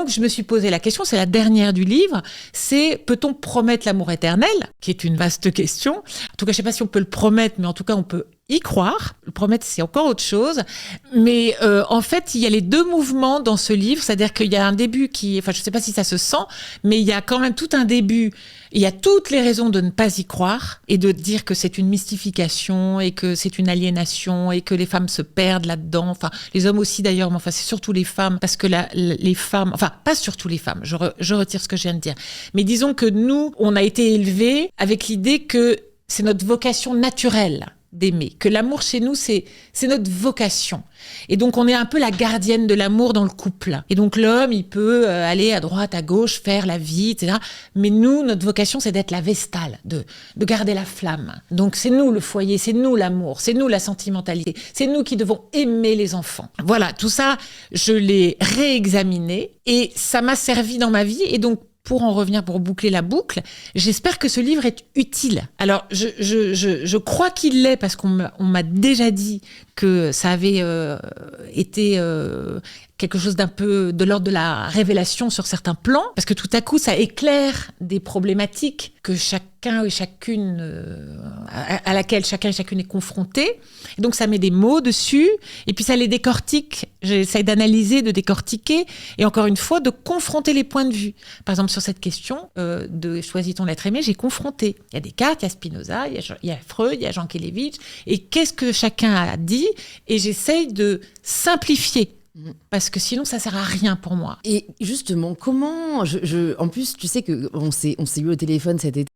donc, je me suis posé la question, c'est la dernière du livre, c'est peut-on promettre l'amour éternel, qui est une vaste question. En tout cas, je ne sais pas si on peut le promettre, mais en tout cas, on peut y croire. Le promettre, c'est encore autre chose. Mais en fait, il y a les deux mouvements dans ce livre, c'est-à-dire qu'il y a un début qui... Enfin, je ne sais pas si ça se sent, mais il y a quand même tout un début. Il y a toutes les raisons de ne pas y croire et de dire que c'est une mystification et que c'est une aliénation et que les femmes se perdent là-dedans. Enfin, les hommes aussi d'ailleurs, mais enfin, c'est surtout les femmes parce que les femmes... Enfin, pas surtout les femmes, je retire ce que je viens de dire. Mais disons que nous, on a été élevés avec l'idée que c'est notre vocation naturelle d'aimer, que l'amour chez nous, c'est notre vocation. Et donc, on est un peu la gardienne de l'amour dans le couple. Et donc, l'homme, il peut aller à droite, à gauche, faire la vie, etc. Mais nous, notre vocation, c'est d'être la vestale, de garder la flamme. Donc, c'est nous le foyer, c'est nous l'amour, c'est nous la sentimentalité, c'est nous qui devons aimer les enfants. Voilà, tout ça, je l'ai réexaminé et ça m'a servi dans ma vie. Et donc, pour en revenir, pour boucler la boucle, j'espère que ce livre est utile. Alors, je crois qu'il l'est parce qu'on m'a déjà dit que ça avait été quelque chose d'un peu de l'ordre de la révélation sur certains plans, parce que tout à coup, ça éclaire des problématiques que chacun et chacune, à laquelle chacun et chacune est confronté. Et donc, ça met des mots dessus, et puis ça les décortique. J'essaie d'analyser, de décortiquer, et encore une fois, de confronter les points de vue. Par exemple, sur cette question de choisit ton être aimé, j'ai confronté. Il y a Descartes, il y a Spinoza, il y a Freud, il y a Jankélévitch, et qu'est-ce que chacun a dit, et j'essaye de simplifier. Parce que sinon, ça sert à rien pour moi. Et justement, comment en plus, tu sais qu'on s'est eu au téléphone cet été.